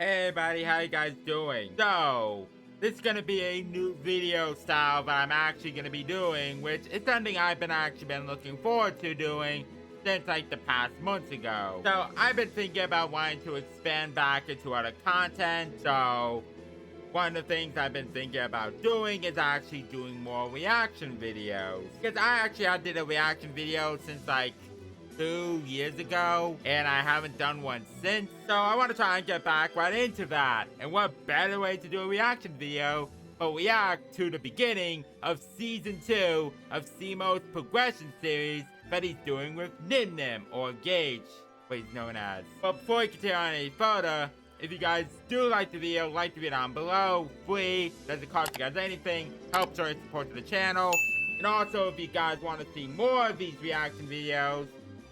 Hey everybody, how you guys doing? So, this is gonna be a new video style that I'm actually gonna be doing, which is something I've been looking forward to doing since like the past months ago. So, I've been thinking about wanting to expand back into other content. So, one of the things I've been thinking about doing is actually doing more reaction videos. Because I did a reaction video since like 2 years ago, and I haven't done one since. So I want to try and get back right into that. And what better way to do a reaction video but react to the beginning of Season 2 of Cimoooooooo's progression series that he's doing with Nim Nim, or Gage, what he's known as. But before we continue on any further, if you guys do like the video, like the video down below. Free, doesn't cost you guys anything, helps show your support to the channel. And also, if you guys want to see more of these reaction videos,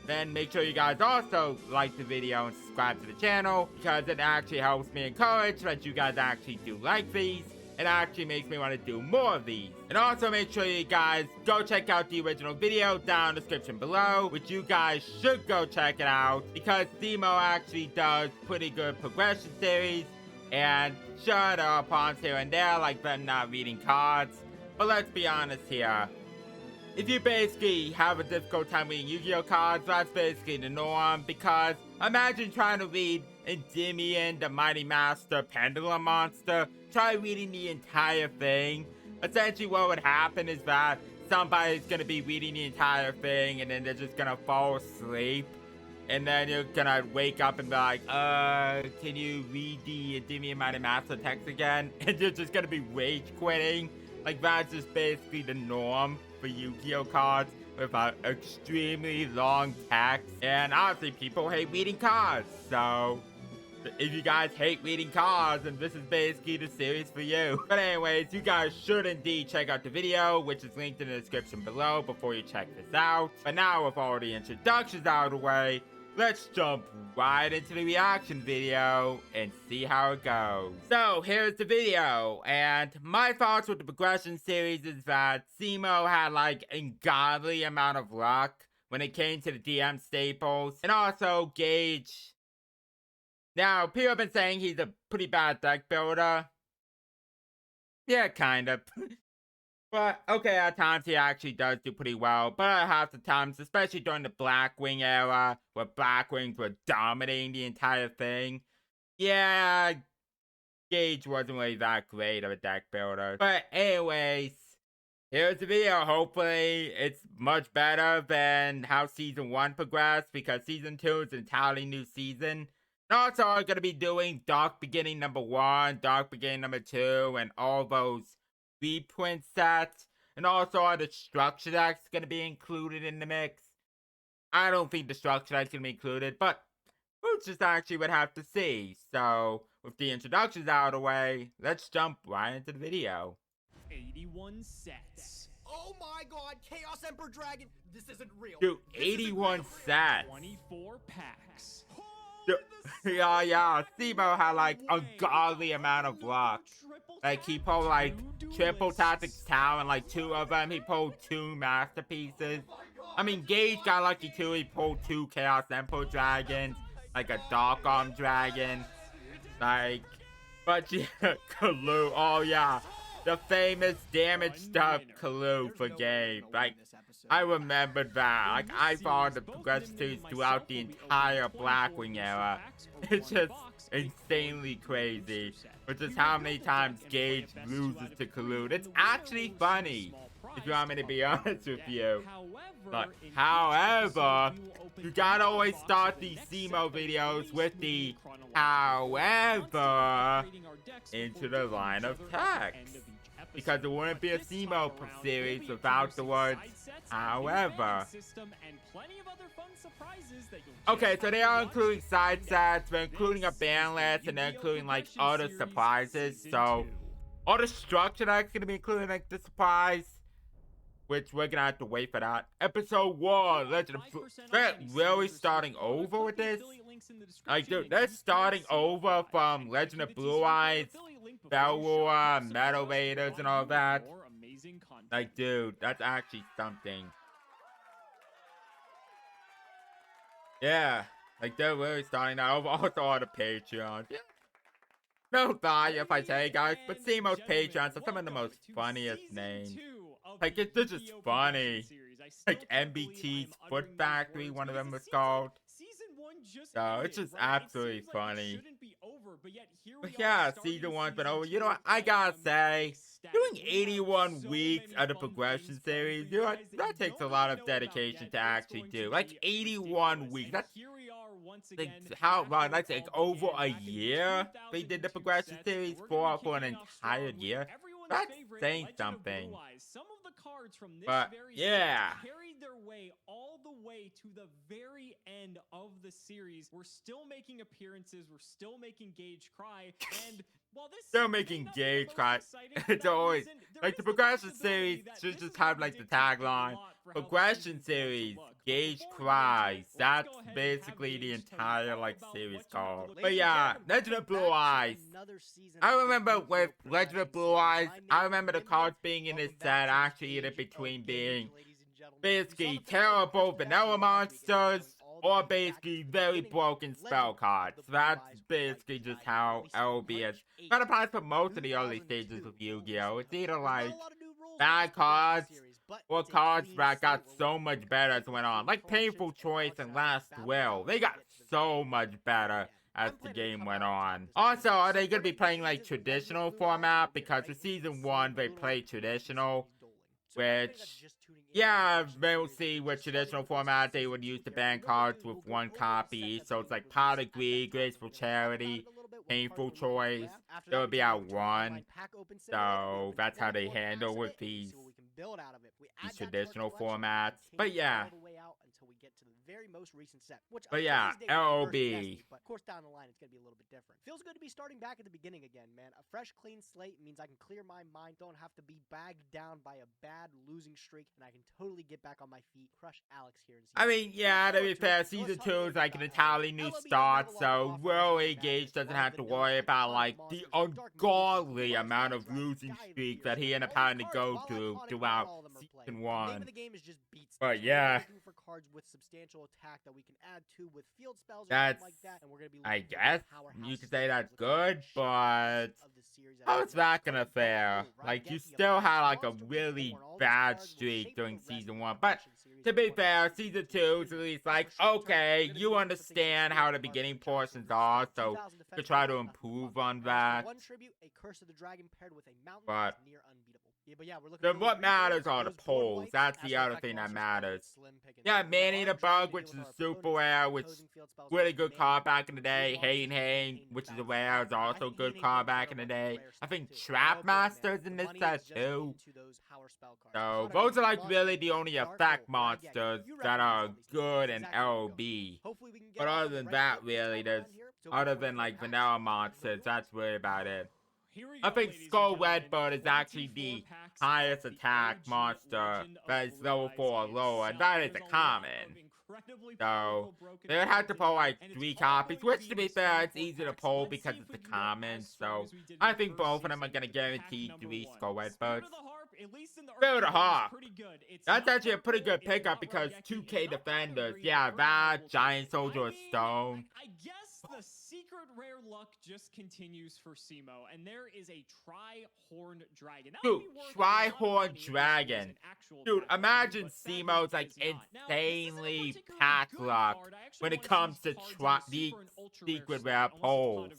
then make sure you guys also like the video and subscribe to the channel, because it actually helps me encourage that you guys actually do like these. It actually makes me want to do more of these. And also make sure you guys go check out the original video down in the description below, which you guys should go check it out, because Cimoooooooooo actually does pretty good progression series, and sure, there are problems here and there, like them not reading cards, but let's be honest here. If you basically have a difficult time reading Yu-Gi-Oh cards, that's basically the norm, because imagine trying to read Endymion, the Mighty Master, Pendulum Monster. Try reading the entire thing. Essentially what would happen is that somebody's gonna be reading the entire thing and then they're just gonna fall asleep. And then you're gonna wake up and be like, can you read the Endymion Mighty Master text again? And you're just gonna be rage quitting. Like, that's just basically the norm for Yu-Gi-Oh cards with an extremely long text. And honestly, people hate reading cards. So, if you guys hate reading cards, then this is basically the series for you. But anyways, you guys should indeed check out the video, which is linked in the description below before you check this out. But now, with all the introductions out of the way, let's jump right into the reaction video and see how it goes. So, here's the video, and my thoughts with the progression series is that Cimoooooooooo had like an ungodly amount of luck when it came to the DM staples, and also Gage. Now, people have been saying he's a pretty bad deck builder. Yeah, kind of. But, okay, at times he actually does do pretty well. But at half the times, especially during the Blackwing era, where Blackwings were dominating the entire thing, yeah, Gage wasn't really that great of a deck builder. But anyways, here's the video. Hopefully, it's much better than how Season 1 progressed, because Season 2 is an entirely new season. And also, I'm going to be doing Dark Beginning number 1, Dark Beginning number 2, and all those reprint sets. And also, are the structure decks going to be included in the mix? I don't think the structure deck's going to be included, but we'll just actually would have to see. So, with the introductions out of the way, let's jump right into the video. 81 sets. Oh my god, Chaos Emperor Dragon! This isn't real. Dude, 81 sets. 24 packs. Yeah, Cimoooooooooo had like a godly amount of luck. Like, he pulled like triple Tactics Tower and like 2 of them. He pulled 2 masterpieces. I mean, Gage got lucky too. He pulled 2 Chaos Emperor Dragons, like a Dark Arm Dragon. Like, but yeah, Kaloo. Oh yeah, the famous damaged up Kaloo for Gabe. Like, I remembered that. Like, I followed the progression series throughout the entire Blackwing era. It's just insanely crazy, which is how many times Gage loses to Kaloo. It's actually funny, if you want me to be honest with you. But, however, you gotta always start these Cimoooooooooo videos with the however into the line of text, because it wouldn't be a Cimoooooooooo series without the words however. Okay, so they are including side sets, they're including a ban list, and they're including like other surprises. So all the structure that's gonna be including like the surprise, which we're gonna have to wait for that. Episode 1, Legend of they're really starting over with this? Like, dude, they're starting over from Legend of Blue Eyes, Bellroar, Metal Raiders, and all that. Like, dude, that's actually something. Yeah, like, they're really starting that over. Also on the Patreon. Yeah. No lie if I say, guys, but Cimoooooo's Patreons are some of the most funniest names. Like, it's just funny. Like, MBT's Foot Factory, one of them was called. So, it's just absolutely funny. But yeah, season one's been over. You know what? I gotta say, doing 81 weeks of the progression series, you know what? That takes a lot of dedication to actually do. Like, 81 weeks. That's like, how long? That's like over a year they did the progression series for an entire year. That's saying something. But yeah, carried their way all the way to the very end of the series. We're still making appearances. We're still making Gage cry. And while this still making Gage cry. It's always like the progression series should just have like the tagline: progression series, Gage cries. That's basically the entire like series called. But yeah, Legend of Blue Eyes. I remember with Legend of Blue Eyes, I remember the cards being in this set actually in between being basically terrible vanilla monsters or basically very broken spell cards. That's basically just how LB is. That applies for most of the early stages of Yu-Gi-Oh! It's either like bad cards or cards that got so much better as it went on. Like Painful Choice and Last Will. They got so much better as the game went on. Also, are they going to be playing like traditional format? Because for season 1, they played traditional. Which, yeah, we'll see what traditional format they would use to ban cards with one copy. So it's like Pot of Greed, Graceful Charity, Painful Choice. There would be out one. So that's how they handle with these traditional formats. But yeah. But yeah, LOB. But of course, down the line, it's going to be a little bit different. Feels good to be starting back at the beginning again, man. A fresh, clean slate means I can clear my mind, don't have to be bagged down by a bad losing streak, and I can totally get back on my feet, crush Alex here. I mean, yeah, to be fair, season 2 is like an entirely new start, so really Gage doesn't have to worry about like the ungodly amount of losing streaks that he ended up having to go through throughout season 1. But yeah, that's, I guess, you could say that's good, but how is that gonna fare? Like, you still had like a really bad streak during season 1, but to be fair, season 2 is at least like, okay, you understand how the beginning portions are, so you could try to improve on that. But what matters are the polls. That's the other thing that matters. Yeah, Man-Eater Bug, which is a super rare, which is really good card back in the day. Hane, which is a rare, is also a good card back in the day. I think Trap Master's in this set too. So those are like really the only effect monsters that are good in LOB. But other than that, really, there's other than like vanilla monsters, that's really about it. I think Skull Redbird is actually the highest attack monster that is level 4 or lower, and that is a common. So, they would have to pull like 3 copies, which to be fair, it's easy to pull because it's a common, so I think both of them are going to guarantee 3 Skull Redbirds. Spirit of the Harp. That's actually a pretty good pickup because 2K defenders, yeah, that, Giant Soldier of Stone. I guess the secret rare luck just continues for Cimoooooooo, and there is a Tri-Horned Dragon. Dude, Tri-Horned Dragon. Dude, imagine Cimoooooooo's like insanely pack luck when it comes to the secret rare pulls.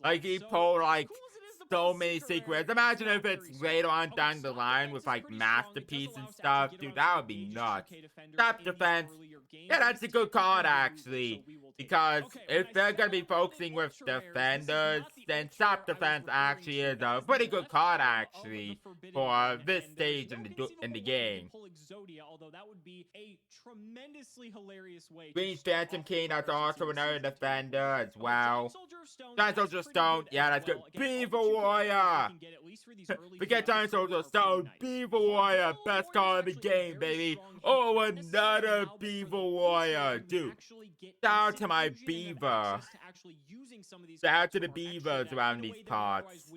Like, he pulled like so many secrets. Imagine if it's later on down the line with like Masterpiece and stuff. Dude, that would be nuts. Stop Defense. Yeah, that's a good card actually. Because if they're going to be focusing with defenders, then Stop Defense actually is a pretty good card actually for this stage in the game. Green Phantom King, that's also another defender as well. Giant Soldier Stone, yeah, that's good. Beaver Warrior! Forget Giant Soldier Stone, Beaver Warrior, best card in the game, baby. Oh, another Beaver Warrior, dude. Shout out to my beaver. Shout out to the beavers around these parts.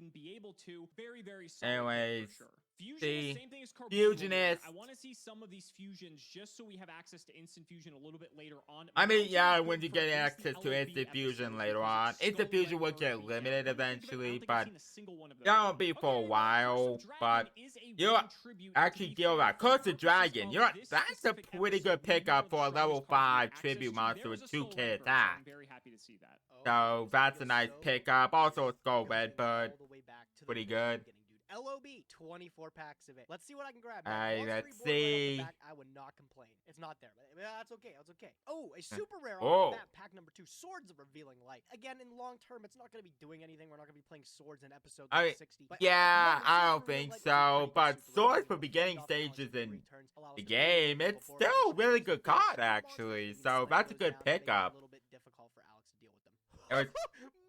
Anyways, Fusionist, same thing as Fusionist. I want to see some of these fusions just so we have access to instant fusion a little bit later on. I mean, yeah, Good when you for get at least access the to LOB instant fusion episodes later because on. it's Instant Skull fusion will Red get Bird limited beatdown. When you think of it, I don't eventually, think I've but seen a single one of those. that won't be for a Okay, while. Curse of But Dragon is a you know what? one tribute. Actually, To you know be fair, what? for the Curse of purposes Dragon. of You know what? this That's a specific pretty good episode, we pickup know for a the level strongest cards we 5 have tribute access to. monster There with is a Skull 2k Red Bird, so attack. I'm very happy to see that. So that's a nice pickup. Also a Skull Red Bird. Pretty good. LOB, 24 packs of it. Let's see what I can grab. Alright, let's Right off the see. back, I would not complain. It's not there, but that's okay. That's okay. Oh, a super rare Oh. on that pack number 2. Swords of Revealing Light. Again, in long term, it's not going to be doing anything. We're not going to be playing swords in episode 60. But Yeah, at the moment, I Swords don't of Revealing think Light was a so. pretty good But super rare. swords for It'll beginning fend off balance stages with in returns, allow us the to build game, people it's before still a additional really monsters good build card, super monsters, actually. and So slam that's a those good down, make it pickup. a little bit difficult for Alex to deal with them. It was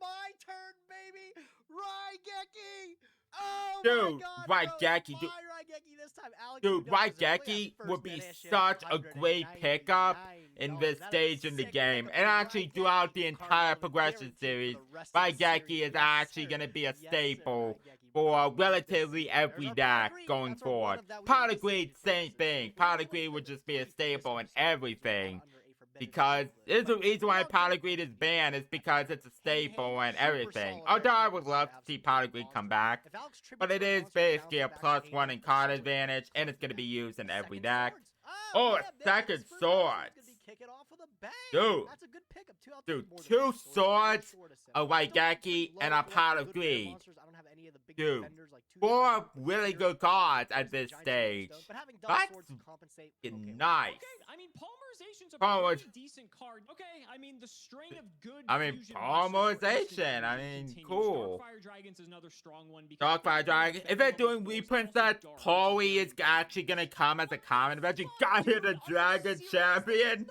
My turn, baby! Raigeki! Oh Dude, my god, Raigeki, bro. dude. My Raigeki this time. Alex, Dude, you know this is really Raigeki at would first be edition, such a great pickup in $199. this That is a stage in the sick game. pickup And for actually, Raigeki. throughout the Card entire one progression guaranteed for series, the rest of the Raigeki series. is Yes, actually sir. going to be a Yes, sir, staple Raigeki, for bro. relatively There's every our deck Pot of Greed. going That's our one forward. of that we Pot need of to save Greed, for same us. thing. We Pot really of Greed like would the just be a free staple in Christmas stuff, everything. under a forbidden Because list. the But reason why without Pot of that, Greed is it's banned is because it's a staple and super everything. solid Although I rare would cards love to to have see some Pot good of Greed come monsters. back. If Alex tributes But it for a is monster basically a bouncing back +1 in in card solid advantage, and it's cards going to be back. used in every Second deck. swords. Oh, man, a this second is for those who's swords. gonna be kicking off with a bang. Dude. That's a good pickup. I'll Dude, take more than 2 one swords, sword assist. a Still pretty Raigeki, low and a if you Pot like of good rare Greed. monsters. I don't have any of the big Dude, defenders like 4 2,000 really good cards at this stage. But having double That's swords to compensate. Okay, nice. Okay, I mean, Polymerization's a Polymer- pretty decent card. Okay, I mean, the string of good I mean, fusion monsters for instant Polymerization, I fusion mean, continues. cool. Darkfire Dragons is another strong one. Because Darkfire Dragon. If they're doing reprints that Poly is actually going to come as a common event, you got here the Dragon Champion.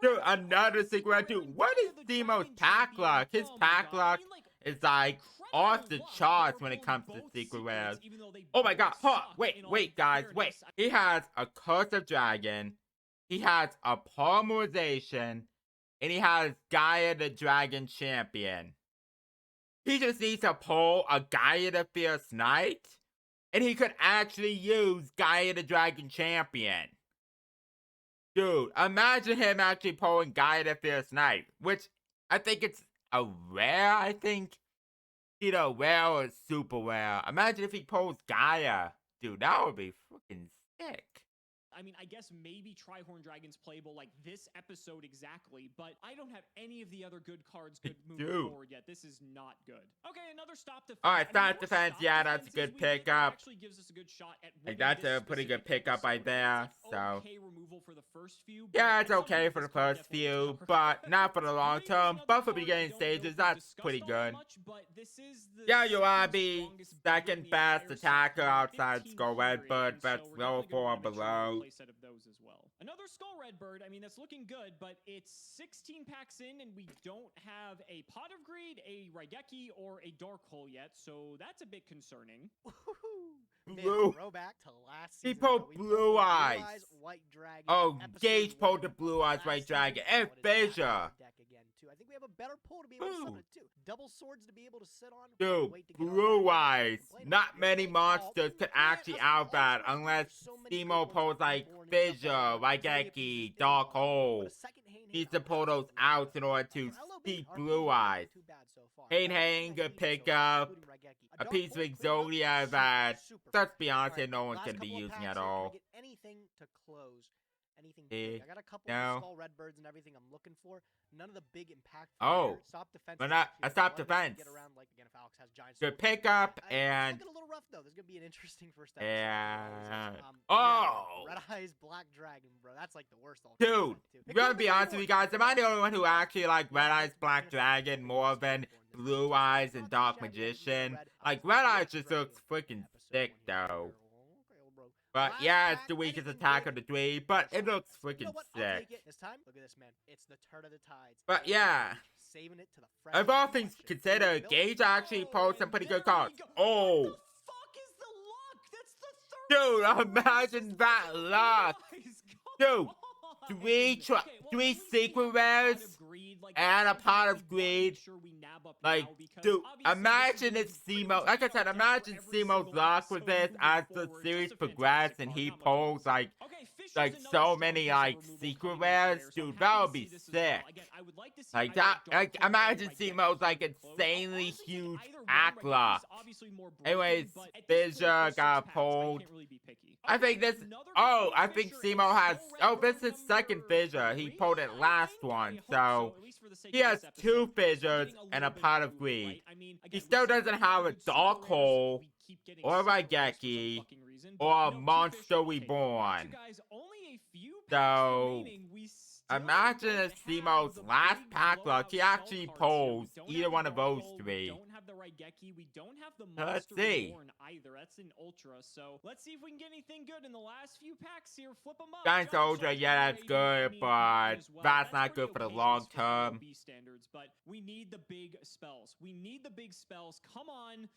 Dude, another secret. Dude, what is Demo's pack luck? His pack luck is like off the charts when it comes to secret rares. Oh my god, hold on. Wait, guys, wait. He has a Curse of Dragon, he has a Polymerization, and he has Gaia the Dragon Champion. He just needs to pull a Gaia the Fierce Knight, and he could actually use Gaia the Dragon Champion. Dude, imagine him actually pulling Gaia the Fierce Knight, which I think it's a rare, I think. Either rare or super rare. Imagine if he pulls Gaia. Dude, that would be freaking sick. I mean, I guess maybe Trihorn Dragon's playable like this episode exactly, but I don't have any of the other good cards good moving forward yet. This is not good. Okay, another stop defense. Alright, stop defense. Yeah, that's a good pickup. Actually gives us a good shot at like, that's a pretty good pickup right there. So okay removal for the first few. yeah, it's okay for the first few, but not for the long term. But for beginning stages, that's pretty good. Yeah, you are the second best attacker outside Skull Red Bird, but level 4 below. Set of those as well. Another Skull Red Bird. I mean, that's looking good, but it's 16 packs in, and we don't have a Pot of Greed, a Raigeki, or a Dark Hole yet, so that's a bit concerning. Blue. Throwback to last He season. pulled Blue Eyes. White Dragon. Oh, Gage pulled the one Blue Eyes last White season. Dragon, Now and it is back Fissure. on the deck again, too. I think we have a better pull to be able to summon it too. Double swords to be able to sit on. Dude, Wait to get on Blue that. Eyes. Complain Not about many it. monsters could actually outbat There's unless so many good Stemo ones pulls that are like born in Fissure, stuff like that. Raigeki, Dark Hole. But a second Hane Needs Hane to pull those absolutely out in order to for LOB, see our Blue pulls aren't Eyes. too bad so far. Hane Everything Hane that could he pick needs so far, up including Raigeki. a Dark piece of Hole pickup, Exodia that, super let's fun. be honest, Alright, no one's last going to be couple of using packs at here. Can I all. get anything to close? Anything Eh, big? I got a couple no. of Skull Red Birds and everything I'm looking for. None of the big impactful. Oh, stop defense. but is not actually a stop one that we can defense. Get around, like, again, if Alex has giant Good swords. pickup, It's and looking a little rough though. There's gonna be an interesting first episode. yeah. Yeah, Oh, Red Eyes Black Dragon, bro. That's like the worst. dude, I'm gonna be honest with you guys. Am I the only one who actually like Red Eyes Black Dragon more than Blue Eyes and Dark Magician? Like, Red Eyes just looks freaking sick though. But yeah, it's the weakest attack of the three, but it looks You freaking know what? I'll take sick. it this time. Look at this, man. It's the turn of the tides. But yeah, Saving it to the fresh of all meat things section. considered, Gage actually pulls some pretty good cards. Oh, What the fuck is the luck? That's the third. dude, imagine that luck. Dude, three secret rares greed, like, and a that's pot something of we wanna make greed. sure we nab up Like, now, because dude, obviously imagine this if is pretty Cimo, much like I gonna said, count imagine for every Cimo's single luck with episode this moving as the forward. series Just a progressed fantastic and card, he not much more to pulls say. Okay, Fisher's like another so strong many piece of like removal secret coming in rares, there, so I'm dude, happy that to would see be this as well. sick. Again, I would like to see Like either that, Dark like Hole or imagine Raigeki Cimo's like card close. I'll insanely honestly take huge either one. pack Raigeki's luck. obviously more broken, Anyways, but at this point, Fisher there's 6 got packs. I pulled. can't really be picky. I Okay, think this. another Oh, copy I of think Fisher, Cimo it's has. Skull Oh, Red this Bird is second number fissure. He 3, pulled it I last think? one, I hope so at least for the sake he of has this episode. 2 So fissures getting a and little a bit pot of of food, greed. right? I mean, He again, still we see doesn't a lot have of a good super Dark rares. Hole We keep getting or super rares for some Raigeki fucking reason, or but, a you know, 2 Monster Fisher, we'll take it. Reborn. You guys, only a few packs So remaining. We still imagine don't if have Cimo's the last big pack luck, blowout he spell actually cards here. We pulls don't either have the one of Dark those Hole, we 3. don't have the Raigeki, we don't have the Let's Monster see. Reborn either. That's an Ultra, so let's see if we can get anything good in the last few packs here. Flip them up. Giant Soldier, yeah, that's good, but that's not good for the long term. OB standards, but we need the big spells. We need the big spells. Come on.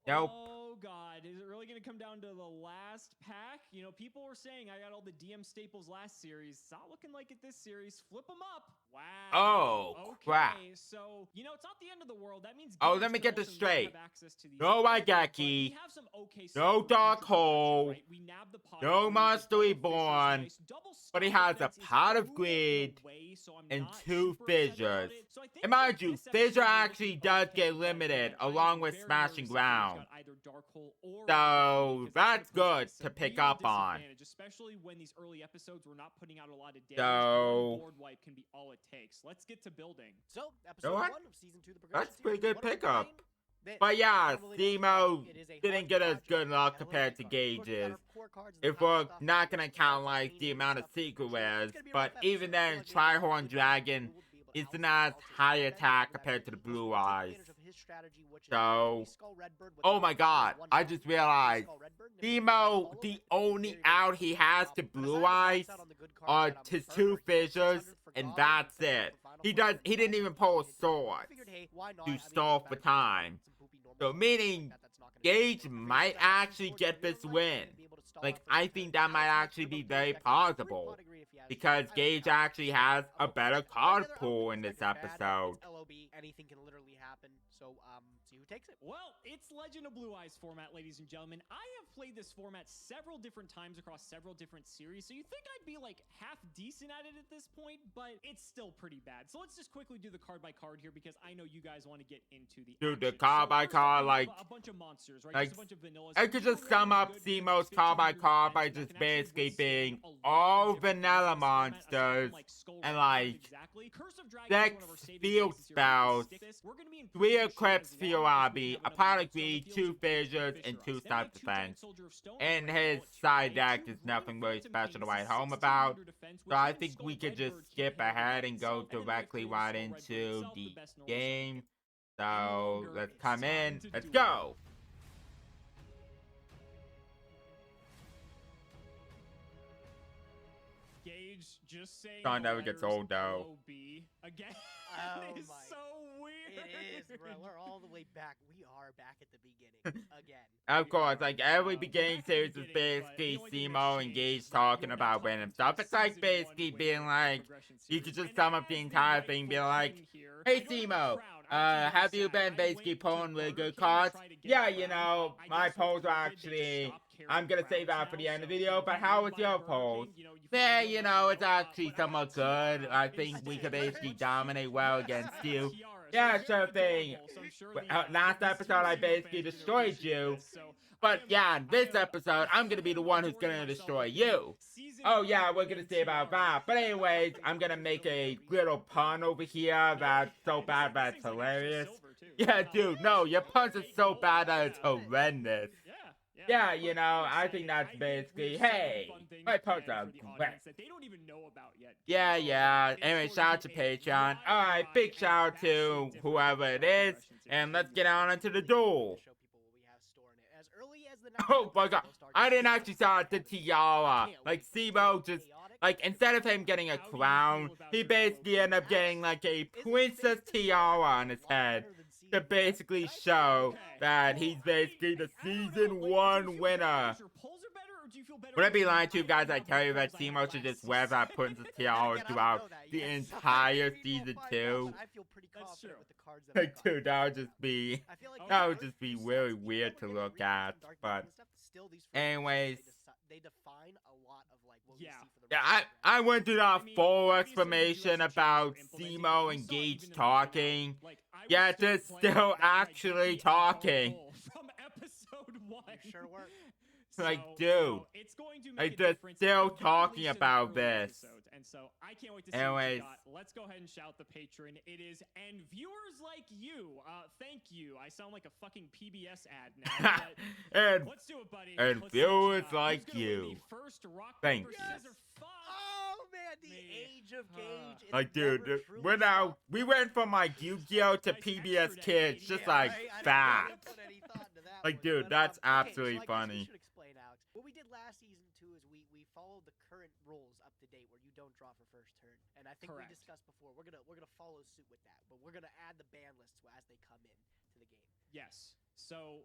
Nope. Oh, God. Is it really going to come down to the last pack? You know, people were saying I got all the DM staples last series. It's not looking like it this series. Flip them up. Wow. Oh, okay. crap. So, you know, it's not the end of the world. That means Oh, Gage let me could get this also not straight. have access to these No cards, but Raigeki, we have some okay no stuff for Dark future progression, Hole, right? We nabbed the pot no of greed, Monster the double Reborn, Fisher's nice. Double but he Star has a Defense is pot of cool in a greed way, so I'm and not 2 super upset about fissures. it. So I think And mind for you, this episode, Fissure we're actually looking does okay, get but limited again, I am along with very Smashing nervous if Gage Ground. got either Dark Hole or So Raigeki, because that's gonna put good us to at a pick severe up on. disadvantage, especially when these early episodes we're not putting out a lot of damage. So One board wipe can be all it takes. Let's get to building. So, episode what? 1 of season 2 of the progression That's pretty series. good What are we pickup. playing? This. But yeah, I don't really know Cimo what it is. It is a didn't hard get as project. good luck We got a compared to little bit of cards. Of course, we got Gage's. our core cards and If the we're top stuff. not gonna There's count also like the meaning amount of stuff. secret It's rares, gonna be a but rough even episode. then, I feel like Trihorn Dragon isn't as high attack compared to the Blue Eyes. So, oh my god, I just realized, Cimo, the only out he has to Blue Eyes are his 2 fissures, and that's it. He didn't even pull a sword to stall for time. So meaning, Gage might actually get this win. Like, I think that might actually be very plausible, because Gage actually has a better card pool in this episode. Anything can literally happen. So, see who takes it. Well, it's Legend of Blue Eyes format, ladies and gentlemen. I have played this format several different times across several different series, so you think I'd be like half decent at it at this point, but it's still pretty bad. So let's just quickly do the card by card here, because I know you guys want to get into the Dude, the action. card So by first up, card, we like, have a bunch of monsters, right? like, Just a bunch of vanillas. I could just sum up Cimo's card by card by just basically being all vanilla monsters and like Dex field spells, 3 Eclipse Fiorabi, a pot of greed, 2 fissures, and 2 snipe defense. And his side deck is nothing really special to write home about, so I think we could just skip ahead and go directly right into the game. So let's come in, let's go! Gage just saying Sean the never gets letters old, though. LOB again. Oh It's my- so weird. It is, bro. We're all the way back. We are back at the beginning again. Of course, like every beginning series is basically Cimo and Gage talking about random stuff. It's like basically being like, you could just sum up the entire thing, being like, hey Cimo, have you been basically pulling really good cards? Yeah, you know, my polls are actually, I'm gonna save that for the end of the video, but how was your polls? Yeah, you know, it's actually somewhat good. I think we could basically dominate well against you. Yeah, sure thing. Last episode, I basically destroyed you. But yeah, in this episode, I'm gonna be the one who's gonna destroy you. Oh yeah, we're gonna see about that. But anyways, I'm gonna make a little pun over here that's so bad that it's hilarious. Yeah, dude, no, your puns are so bad that it's horrendous. Yeah, you know, I think that's basically, hey, my puns are great. Yeah. Anyway, shout out to Patreon. Alright, big shout out to whoever it is. And let's get on into the duel. Oh my god, I didn't actually saw the tiara. Like, Cimo just, like, instead of him getting a crown, he basically ended up getting, like, a princess tiara on his head. To basically show that he's basically the season 1 winner. feel better. Would I be about lying to you I guys? have I tell you balls that I had Cimoooooooo should last just wear season. that Prince of Again, I Tiaras don't throughout know that the yet. entire We'll season find out, 2. but I feel pretty That's confident true. with the cards that I've Like, got. dude, that would just be, I feel like Okay. that would the just be first few really sets, even weird though to we're look getting recaps at. on Dark But Knight and stuff, still these first few sets, anyways, they define a lot of like what Yeah. we see for the yeah, rest of the I went through that I mean, full obviously, the explanation DUELISTS about changes are implementing, Cimoooooooo but we and saw Gage even in the talking. finale, like, I was Yeah, still they're playing still that, like, actually the dark talking. goal from episode 1. You sure were. Like, So, dude, it's going to like, make a they're difference still at the very talking least in the about early this. episodes. And so I can't wait to see Anyways. what you got. Let's go ahead and shout the patron. It is, and viewers like you, thank you. I sound like a fucking PBS ad now. But and let's do it, buddy. and Let's see what you viewers got. like Who's gonna win you. the first rock, Thank paper, you. scissors, fuck? Oh man, the Me. age of Gage. It's like, dude, never truly we're now, stopped. we went from like Yugioh to Nice PBS extra Kids, decade, just yeah, like right? I didn't that. really put any thought into that Like, one, dude, but, that's okay, so absolutely I guess funny. We should explain, Alex. What we did last season too is we followed the current rules up to date, where you don't draw for first turn, and I think Correct. we discussed before. We're gonna follow suit with that, but we're gonna add the ban lists as they come in to the game. Yes. So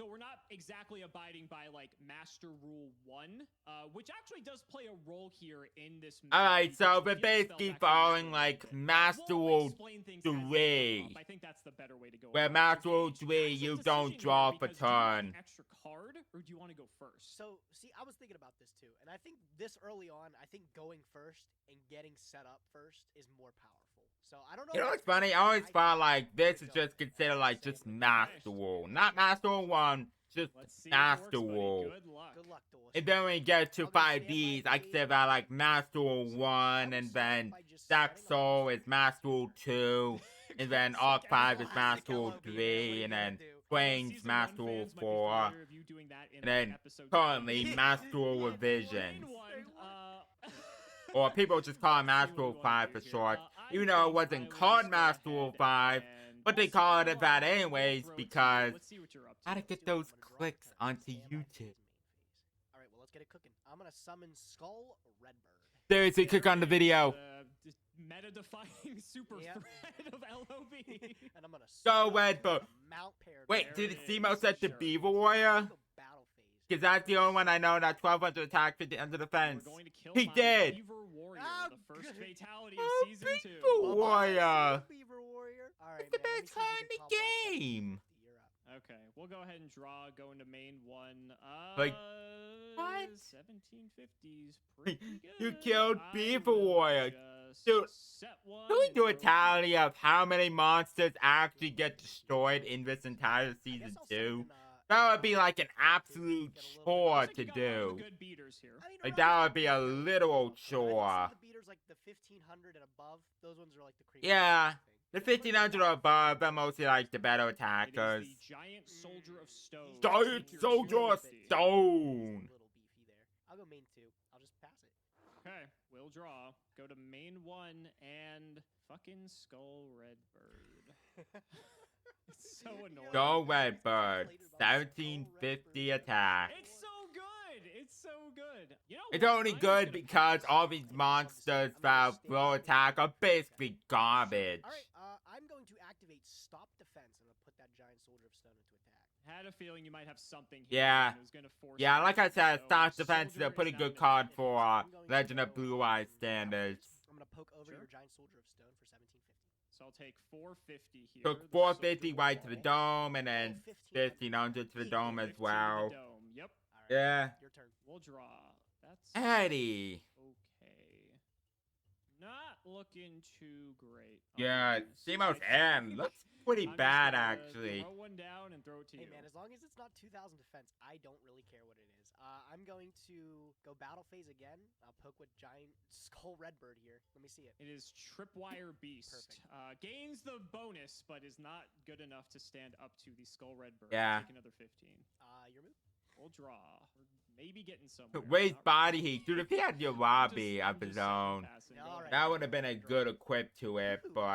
we're not exactly abiding by like Master Rule 1, which actually does play a role here in this. Alright, so because we're field basically spells actually following work like a bit. Master We'll Rule explain things as they come 3. up. I think that's the better way to go. Where about it. Master So Rule Gage, 3, has a you decision don't here draw for because do you want turn. an extra card, or do you want to go first? So, see, I was thinking about this too, and I think this early on, I think going first and getting set up first is more powerful. So I don't know. You know if what's that's funny? I right. always felt like this is go. just considered like Same just with Master Rule. Not Master Rule 1, just Let's see if it Master works, buddy. Rule. Good luck. Good luck, Doyle. And then when we get to I'll go 5Ds, stand by I consider that like Master Rule 1, and then Dark Soul is Master Rule 2, and then Arc 5 is Master Rule 3, and then Twain's Season Master 1 Rule fans might be 4, familiar of you doing that in, and then episode currently 2. Master Rule Main Revisions. one, Or people just call it let's see Master what we Rule wanna 5 do for here. short. I Even though it think wasn't I would called just go Master Rule ahead 5, and but they we'll called see it that what we'll anyways throw to you. because Let's see what you're up to. how to get those clicks onto YouTube. All right, well, let's get it cooking. I'm gonna summon Skull Redbird. Seriously, click on the video. This meta-defining super Yep. threat of LOB. And I'm gonna Go summon Redbird. Mount Peregrine. Wait, There did it Cimoooooooo is, set the sure. Beaver Warrior? Go battle phase. Because that's the only one I know that 1200 attack, 50 under defense. We're going to kill He my did. Beaver Warrior, Oh, the first good. fatality Oh, of season 2. Beaver Warrior. Beaver Warrior. All right, It's the man, let me best see if card we in can the top block that. game. You're up. Okay, we'll go ahead and draw, go into main 1. Like, what? 1750s, pretty good. You killed I Beaver will Warrior. just Dude, set one Can we and do a throw it tally of how many monsters actually get destroyed in this entire I guess season I'll 2? summon, That would be like an to absolute get a little bit- chore Looks like to you got one of do. the good beaters here. I mean, Like, around that the would be a beaters, literal I think chore. some of the beaters, like the 1500 and above, those ones are like the cream. Yeah, I think. the 1500 or above are mostly like the better It is attackers. the Giant Soldier of Stone. Giant Take your Soldier of 250. Stone. Just a little beefy there. I'll go main 2. I'll just pass it. Okay, we'll draw. Go to main 1 and fucking Skull Redbird. It's so annoying. Go Redbird, 1750 attack. It's so good. It's so good. You know It's what? only I'm just good gonna because pass. all these monsters that throw attack are basically garbage. All right, I'm going to activate Stop Defense. I'm going to put that Giant Soldier of Stone into attack. Had a feeling you might have something here. Yeah. and it was gonna force Yeah, it. like I said, So, Stock Defense is a Soldier pretty now good gonna card hit. for I'm going to Legend of go, Blue Eyes standards. I'm going to poke over Sure. your Giant Soldier of Stone for 1750. So I'll take 450 here. Took the 450 Soldier right to the Wall. dome, and then 1500 1500. to the dome as 15 to well. the dome. Yep. All right, Yeah. your turn. We'll draw. That's Eddie. okay. Not looking too great. Yeah, Cimoooooo's hand looks pretty I'm just bad gonna actually. Throw one down and throw it to Hey you. man, as long as it's not 2000 defense, I don't really care what it is. I'm going to go battle phase again. I'll poke with Giant Skull Redbird here. Let me see it. It is Tripwire Beast. Perfect. Gains the bonus, but is not good enough to stand up to the Skull Redbird. Yeah. Take another 15. Your move. We'll draw. We're maybe getting somewhere. Raise Not body really. heat. Dude, if he had your I'm lobby just of his saying own, passing. Yeah, Go all ahead. right. that would have been a good equip to it, Ooh, but all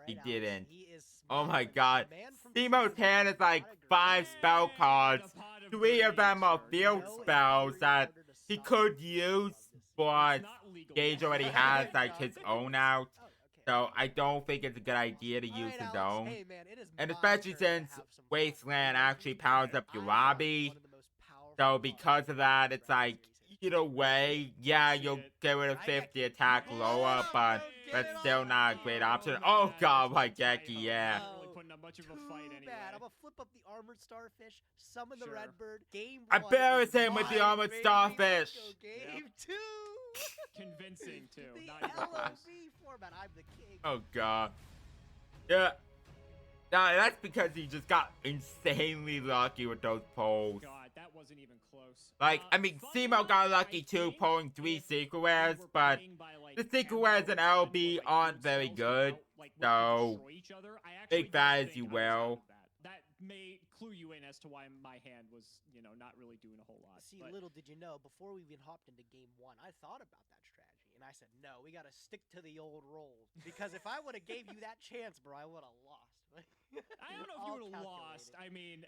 right, he Alex. didn't. He is oh my smart. god. Man from Cimoooooo's season hand is like one. 5 spell Hey, cards. the pot of 3 of them are greed, field sure. No spells that inferior order to he stop could the use, of this. but It's not legal Gage yet. already has like his own out. Oh, okay. So I don't think it's a good idea to All use right, his Alex. own. Hey, man, it is And my especially turn to since have some fun. Wasteland actually powers up your I have lobby. one of the most powerful So because of that, it's like, either way, yeah, See you'll it. get rid of I get- 50 attack lower, but Get that's it still on. not a great option. man, Oh that's god, really my tight, Geki, huh? yeah. Not really putting up much of a fight Too anyway. bad. I'm gonna flip up the armored starfish, summon the Sure. redbird. Game I 1 embarrass is him with the mine, armored baby. starfish. Let's go, game 2. Convincing too. The Not even close. LOB format. I'm the king. Oh god. Yeah. No, that's because he just got insanely lucky with those polls. God, that wasn't even close. Like, I mean, funny Cimo got enough, lucky I too, think pulling 3 if secret we wares, were but playing by, like, the secret wares in MO LB like, aren't food very spells good, without, like, we could so destroy each other, I actually take that don't as you think I was out will. of that may clue you in as to why my hand was, not really doing a whole lot. See, but little did you know, before we even hopped into game 1, I thought about that strategy, and I said, no, we gotta stick to the old roles. Because if I would have gave you that chance, bro, I would have lost. I don't know if you would have lost. I mean,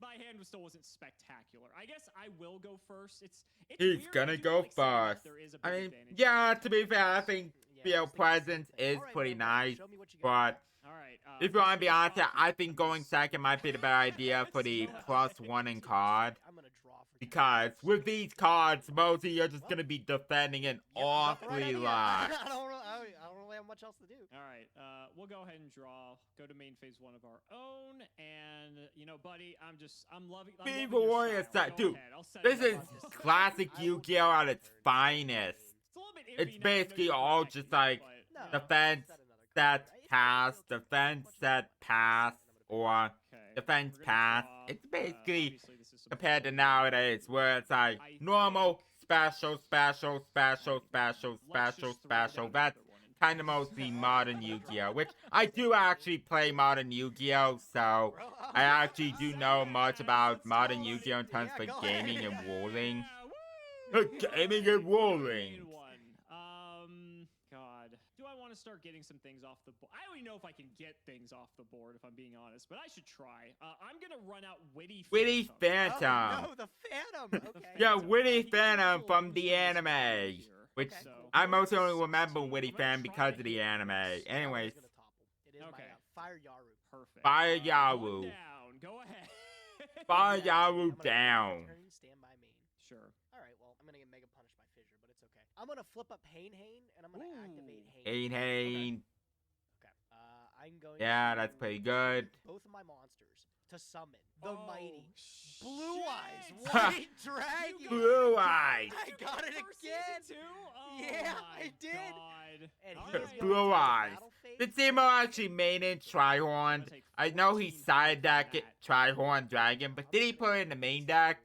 my hand still wasn't spectacular. I guess I will go first. It's he's weird. gonna I do go like saying that first. there is a I big mean, advantage yeah, there. to be fair, I think Yeah, I Field was thinking the same Presence thing. is Alright, pretty bro, nice, show me what you but got. All right. if you want to be first honest, drop I think going is- second might be the better idea for the Yes. +1 in card. I'm gonna draw for Because with these cards, mostly you're just gonna be defending it Yep, you got the right awfully idea. lot. I don't really have much else to do. All right, we'll go ahead and draw. Go to main phase 1 of our own, and buddy, I'm loving. I'm loving Fever your Warrior style. set, Go dude. ahead, I'll set This it is up on this. classic I will Yu-Gi-Oh at its turn. finest. It's a little bit It's iffy now, I know basically you're all correct, just like No, defense, set another card, set, right? pass, It's okay. defense, Much set, more. pass, or Okay, defense, we're gonna pass. draw, It's basically obviously this is some compared to bullshit. nowadays where it's like I normal, think- special, special, special, special, Let's special, just throw down special. That's another one and kind of pass. mostly modern Yu-Gi-Oh, which I do actually play modern Yu-Gi-Oh, so Bro, I actually do know much about Let's modern go. Yu-Gi-Oh in terms Yeah, of go ahead. gaming and ruling. Woo! Gaming and ruling. Main one. God. Do I want to start getting some things off the board? I don't even know if I can get things off the board, if I'm being honest, but I should try. I'm going to run out Witty Phantom. Phantom. Oh, no, the Phantom. Okay. Yeah, Phantom. Witty He's a Phantom little from the loser in this anime, card here, which Okay. so I we're mostly at only remember 16. Witty I'm gonna Phantom try because to of the hit anime. this. Anyways, Gonna topple. It is Okay. my Fire Yaru. Perfect. Fire One Yaru. down. Go ahead. Fire I'm Yaru gonna down. Turn, stand by main. Sure. All right, well, I'm gonna get mega punished by Fissure, but it's okay. I'm gonna flip up Hane, and I'm gonna activate Hane. Hane. Okay. I'm going. Yeah, to that's pretty good. Both of my monsters to summon the Oh, mighty Blue Eyes shit. White Dragon. Blue Eyes. I got it For again. season 2? Oh Yeah, my I did. God. And All he is right. going Blue to the Eyes. battle phase. Did Cimo actually main in Trihorn? I know he side decked Trihorn Dragon, but did he put it in the main deck?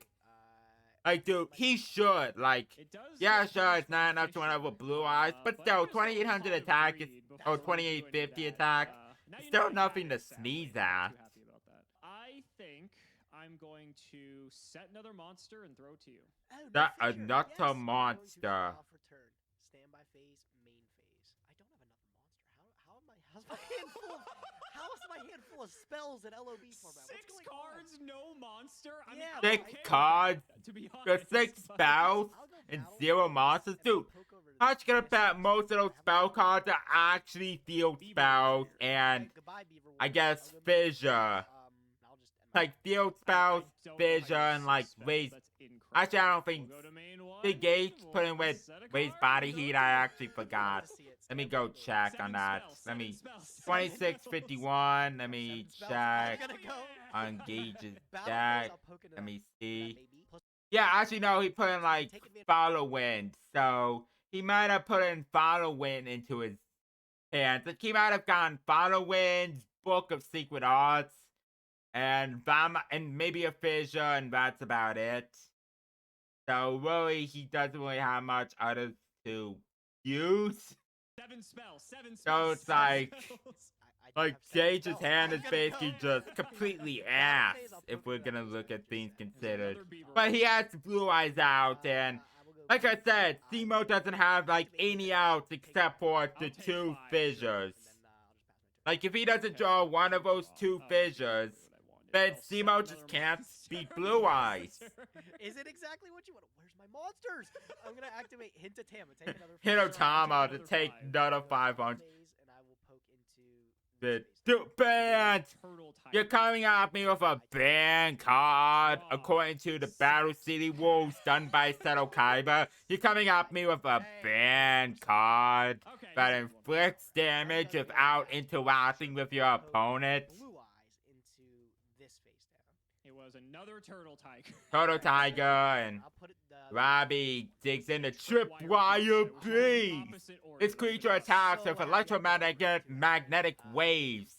Like, dude, he should. Like, It does yeah, get sure, punished it's not by enough to win Fissure, over Blue Eyes, but still, I'm gonna 2800 solve attack is, read before or we do any 2850 of that. attack. Now you Still know I got nothing it, to sadly. sneeze I'm not at. too happy about that. I think I'm going to set another monster and throw to you. Oh, no That Fissure. another Yes, I'm going to monster. draw off return. Standby phase, main phase. I don't have another monster. How's my hand full of, how is my hand full of spells in LOB format? What's 6 going cards, no monster. I mean, Yeah, I'm Six okay with cards, that, to be the honest, 6 but- spells, on? I'll go and battle 0 phase, monsters. and I'll Dude, poke over to how the much gonna Fissure. bet most of those I have spell one cards here. are actually field Beaver spells Warrior. and, Okay, goodbye, Beaver I Warrior. guess, I'll go Beaver Warrior. Fissure. I'll just end my Like, field I spells, don't know Fissure, how you and, like, six spells. raise. That's incredible. Actually, I don't think We'll go to main one. the gates We'll put in with set a raise card, body we'll go heat. to I main. actually forgot. Love to see it. Let me Stand go by phase. check on 7 that. spells, Let me. 7 spells, 2651. Let me 7 spells. check. I'm gonna go. On Gage's Battle phase, deck. I'll poke into Let that- me that see. baby. Plus, Yeah, actually, no, he put in like take advantage- Follow Wind. So he might have put in Follow Wind into his hands. Like, he might have gotten Follow Wind's Book of Secret Arts and maybe a Fissure, and that's about it. So really, he doesn't really have much others to use. 7 spells. 7 spells. So it's 7 like- spells. I do Like, have 7 Gage's spells. hand I'm is gonna basically go. just completely Battle ass phase, I'll if poke we're into that gonna phase. look at things There's considered. another Beaver But he Warrior. has Blue Eyes out, and I will go like I Beaver. said, I Cimo will doesn't have like activate any the outs take except for I'll the take 2 5, fissures. and then, I'll just pass my turn. Like, if he doesn't Okay, draw one of I'll those draw. 2 Oh, fissures, that's what I wanted. then I'll set Cimo another just can't monster beat in Blue my Eyes. turn. Is it exactly what you want? Where's my monsters? I'm gonna activate Hintatama. Take another. Hinotama Another to take five. another Battle 500. phase, and I will poke into The banned. Turtle Tiger. You're coming at me with a banned card, according to the Battle City rules done by Seto Kaiba. You're coming at me with a banned card Okay, that here's a good one. inflicts damage without interacting with your opponent. Blue eyes into this face down. It was another Turtle Tiger. Turtle Tiger and I'll put it Robbie digs in the tripwire beast. This creature attacks with electromagnetic waves.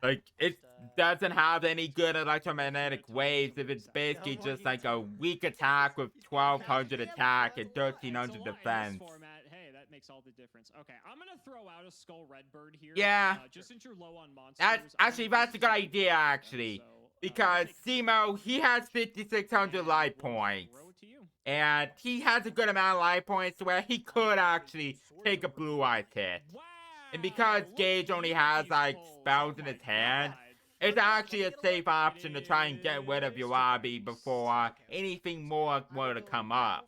Like, it doesn't have any good electromagnetic waves if it's basically just like a weak attack with 1200 attack and 1300 defense. Format, hey, that makes all the difference. Okay, I'm gonna throw out a Skull Redbird here. Yeah. Just since you're low on monsters. Actually, that's a good idea, actually. Because Cimoooooooo, he has 5,600 life points. And he has a good amount of life points where he could actually take a blue eye hit. Wow. And because Gage only has like spells in his hand, it's actually a safe option to try and get rid of Urabi before anything more were to come up.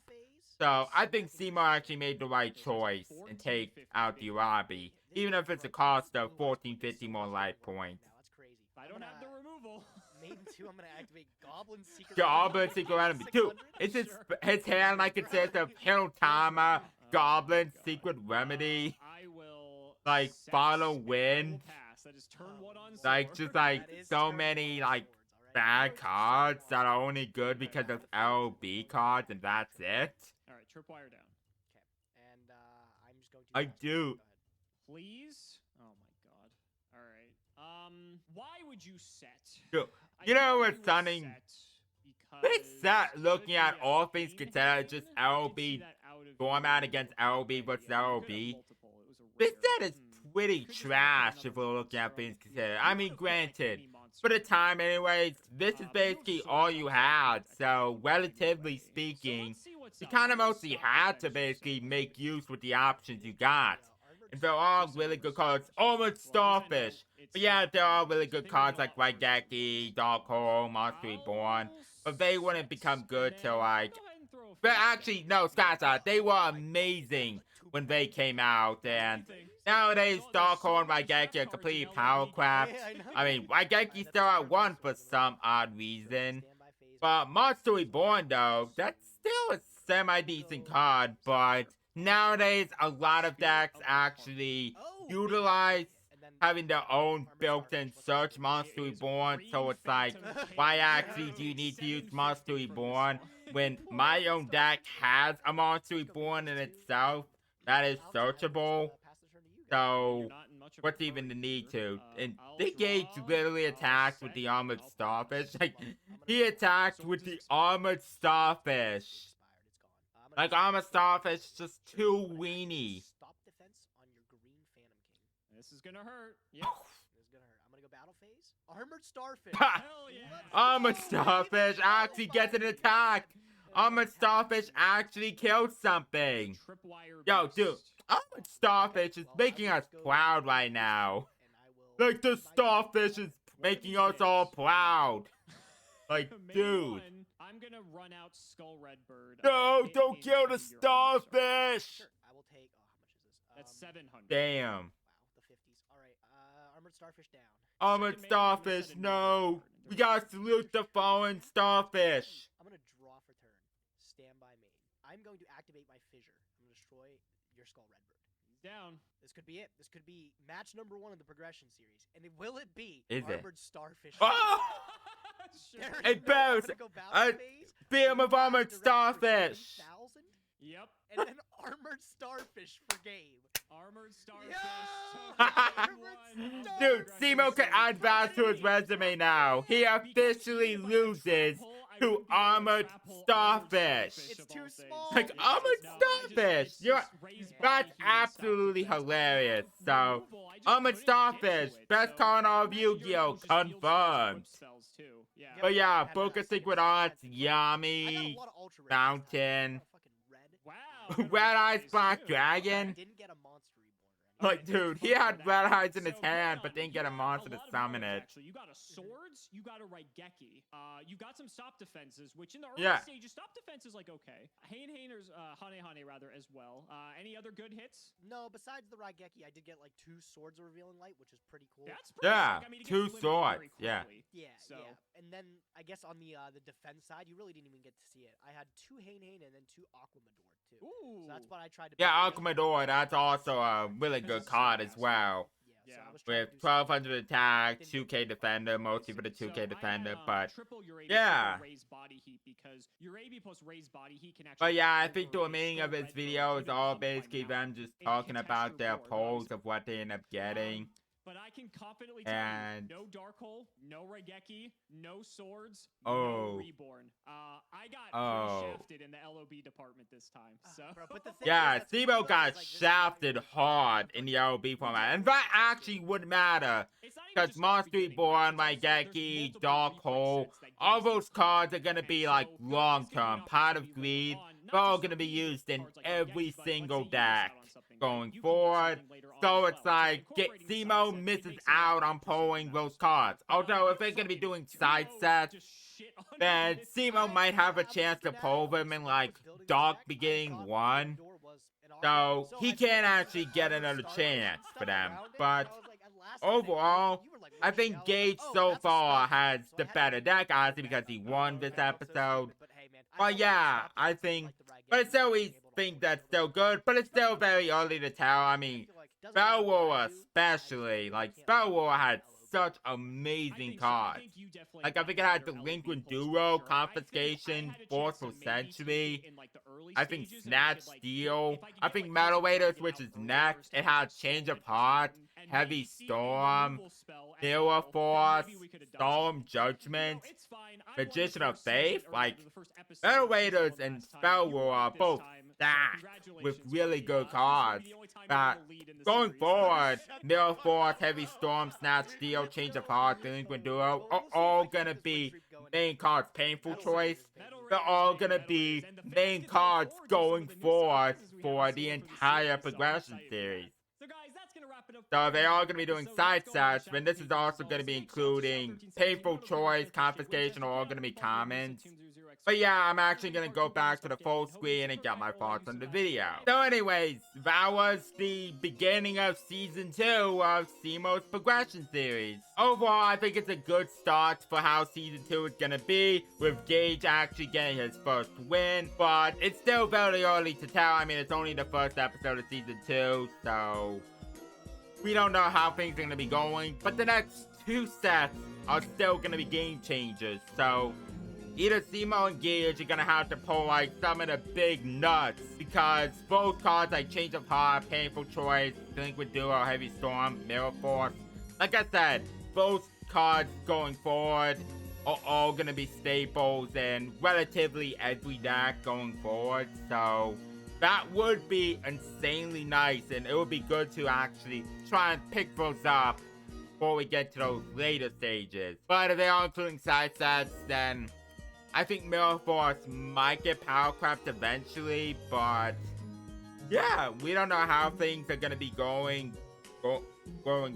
So I think Cimoooooooo actually made the right choice and take out the Urabi, even if it's a cost of 1450 more life points. That's crazy. I don't have the removal. Main 2, I'm gonna activate Goblin Secret. Goblin Secret Remedy. Dude, is his hand like it says of Hirotama, Goblin Secret Remedy? I will Like, follow wind. That is turn 1 on Like, sword. just like so many like bad cards that are only good because of LB cards and that's it. Alright, tripwire down. Okay, and I'm just going to. I do. Please? Oh my god. Alright. Why would you set? Dude, I you know think what's you would stunning? set They because sat looking could at be all out things game. considered, just I did LB see that out of format game. against LB versus Yeah, you could have LB. multiple. It was a This rare. set is Hmm. pretty Could just have trash another if we're looking at monster. things Yeah, considered. you I mean, could've put, like, granted, any monster for the in time there. anyways, this is You have basically sword all you also, had, I so think, relatively anyway. So speaking, let's see what's you up. kind I'm of gonna mostly stop had to eventually, basically so make maybe use with the options you got. And they're Just all some really good armor cards, starfish. almost Well, at least I know starfish. it's But yeah, not there are starfish. really I good think cards they're like not first Raigeki, Darkhold, Monster Reborn. But they wouldn't become good till like... Go ahead and throw a But face actually, down. no, Scott, they were amazing when they came out. And nowadays, Darkhold and Raigeki are complete power craps. I mean, Raigeki's still at 1 for some odd reason. But Monster Reborn, though, that's still a semi-decent card. But nowadays, a lot of decks actually utilize having their own built-in search Monster Reborn. So it's like, why actually do you need to use Monster Reborn when my own deck has a Monster Reborn in itself that is searchable? So, what's even the need to? And Big Gage literally attacked with the Armored Starfish. Like, he attacked with the Armored Starfish. Like, Armored Starfish is just too weenie. Stop defense on your green Phantom King. This is gonna hurt. Yep. This is gonna hurt. I'm gonna go battle phase. Armored Starfish. Ha! Hell yeah. Armored Starfish actually gets an attack. Armored Starfish actually kills something. Tripwire Yo, beast. dude, Armored Starfish is making us proud right now. Like, the Starfish is making us all proud. Like, Main dude. one, I'm gonna run out Skull Redbird. No, don't kill the into your armor Starfish! Sure, I will take. Oh, how much is this? That's 700. Damn. Wow, the 50s. All right, Armored Starfish down. Armored Second mana, I'm gonna Starfish, set a new no! card and We do it. gotta salute the fallen Starfish! I'm gonna draw for turn. Stand by main. I'm going to activate my fissure. I'm gonna destroy your Skull Redbird. He's down. This could be it. This could be match number 1 of the progression series. And will it be Is it? Armored Starfish? Oh! Sure. There Hey, we go. I'm Bones, gonna go battle I phase, beat him with Armored direct for Starfish. 3,000, Yep. and then Armored Starfish for game. Armored Starfish. Yo! One. Dude, Cimoooooooo can add that to his resume now. He officially loses to Armored Starfish. It's too small. Like, Armored Starfish! That's absolutely hilarious. So, Armored Starfish, best card of Yu-Gi-Oh! Confirmed. But yeah, Book of Secret Arts, I got a Yummy, lot of ultra rares this time. Fountain, I got a fucking red. Wow. Red Eyes Black I Dragon. didn't get a Monster Reborn. Like, dude, he had red eyes in his hand, but didn't get a monster to summon it. Actually, you got a swords, you got a Raigeki, you got some stop defenses, which in the early Yeah. stages, stop defense is like okay. Hane-Haner's Hane rather as well. Any other good hits? No, besides the Raigeki, I did get like 2 swords of revealing light, which is pretty cool. That's pretty Yeah, sick. I mean, it 2 gets limited very swords, yeah. quickly. Yeah, So- yeah. And then I guess on the defense side, you really didn't even get to see it. I had 2 Hane and then 2 Aquamador too. Ooh. So that's what I tried to. Yeah, pick. Aquamador, that's also a really good card as well. Yeah. So Yeah. I was trying With to do something. 1200 attack, 2k defender, mostly for the 2k defender, but triple Urabi, yeah. triple raised body heat because Urabi plus raised body heat can actually. But yeah, I go think for the a meaning of skull his red video is for all even by basically now. them just It talking hits about extra their more, polls obviously. of what they end up getting. But I can confidently tell And- you, no Dark Hole, no Raigeki, no swords, Oh. no Reborn. I got Oh. pretty shafted in the LOB department this time. So Bro, but the thing Yeah, is, that's Cimoooooooo cool, got is, like, this is shafted like- hard in the LB format, and that actually wouldn't matter. It's not even Because just Monster beginning, Reborn, right? It's also- there's Raigeki, multiple Dark reflex Hole, sets that all give us those the cards are content. gonna And be so, like guys, it's gonna be long an term, opportunity part of later greed. on, not They're all just gonna on be these used in cards like every Raigeki, but single let's say you miss out deck on something, right? going You can get forward. something later on So as it's well. like, incorporating the side Cimoooooooo sets, it misses makes it a out lot on easier pulling for those them. cards. But, Although if you're they're gonna be fucking doing side 2-0 sets, just shit on then this Cimoooooooo guy. might have a I'm chance to looking at pull it, them like, in when I was like building this Dark deck, I Beginning thought 1. Aquamador was an So option. he I feel can't like actually since get I another started chance stuff for them. around it, But I was like, at last I think overall, you were, like, I really think shit. was Gage like, oh, so that's a far spell. has So the I had better to deck, pick honestly, that because up. he won this I know it's so episode. stupid, but hey, man, I But felt like yeah, stop I defense, think, like the Raigeki, but still, being we able to think hold that's it still over. good, but it's still Especially very because early to tell. I I mean, feel like it doesn't Spell matter what War I do, especially, like, can't Spell lose War in had LOB. such I amazing think so. I cards. think you definitely Like, I got think it the had better Delinquent LOB pulls for Duo, sure. I think I Confiscation, had a chance Forceful to maybe take it Century. in, like, the early I think stages, and Snatch could, like, Steel. if I could I get, think like, Metal Crimson Raiders, Dragon which out is earlier, next. stuff It like had that, Change slow of it Heart, down, and Heavy maybe see a Storm, removal spell at Mirror all, then Force, maybe we could have done Solemn something. But, Judgment, it's fine. I won the Magician of first season, Faith. or Like, rather the first episode Metal of season Raiders one and last time. Spell You War won are this both time, so stacked with congratulations, really buddy. good This will be cards. the only time you're But gonna lead in the going series. forward, Mirror Force, Heavy Storm, Snatch Steel, Change of Heart, Delinquent Duo are all gonna be main cards. Painful Choice, they're all gonna be main cards going forward for the entire progression series. So guys, that's gonna wrap it up. So for they our are going to be doing episode. side Let's go over sets, shout and this out is to also you going to be guys. Big shout out to including 1317, Painful Winchester, Choice, Winchester, Confiscation, are all Winchester, going to be Winchester, comments. Winchester, Winchester, But yeah, I'm Winchester, actually going to go back to the full screen and get my thoughts on the video. Winchester. So anyways, that was the beginning of Season 2 of Cimoooooooo's Progression Series. Overall, I think it's a good start for how Season 2 is going to be, with Gage actually getting his first win. But it's still very early to tell. I mean, it's only the first episode of Season 2, so we don't know how things are going to be going. But the next 2 sets are still going to be game changers, so either Cimoooooooo and Gage are gonna have to pull like some of the big nuts, because both cards like Change of Heart, Painful Choice, Delinquent Duo, Heavy Storm, Mirror Force, like I said, both cards going forward are all gonna be staples in relatively every deck going forward, so that would be insanely nice, and it would be good to actually try and pick those up before we get to those later stages. But if they are including side sets, then I think Mirror Force might get power crept eventually, but yeah, we don't know how things are gonna be going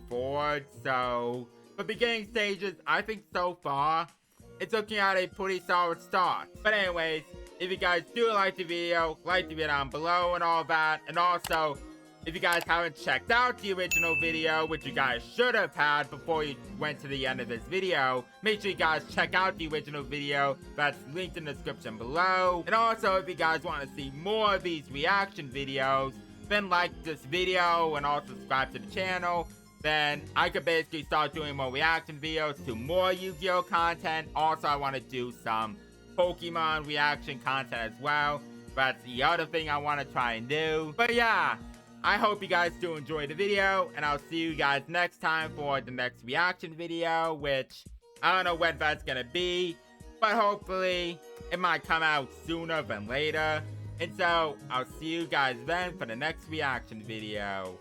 forward. So for beginning stages, I think so far it's looking at a pretty solid start. But anyways, if you guys do like the video down below and all that, and also if you guys haven't checked out the original video, which you guys should have had before you went to the end of this video, make sure you guys check out the original video that's linked in the description below. And also, if you guys want to see more of these reaction videos, then like this video and also subscribe to the channel. Then I could basically start doing more reaction videos to more Yu-Gi-Oh content. Also, I want to do some Pokemon reaction content as well. That's the other thing I want to try and do. But yeah, I hope you guys do enjoy the video, and I'll see you guys next time for the next reaction video, which I don't know when that's gonna be, but hopefully it might come out sooner than later. And so I'll see you guys then for the next reaction video.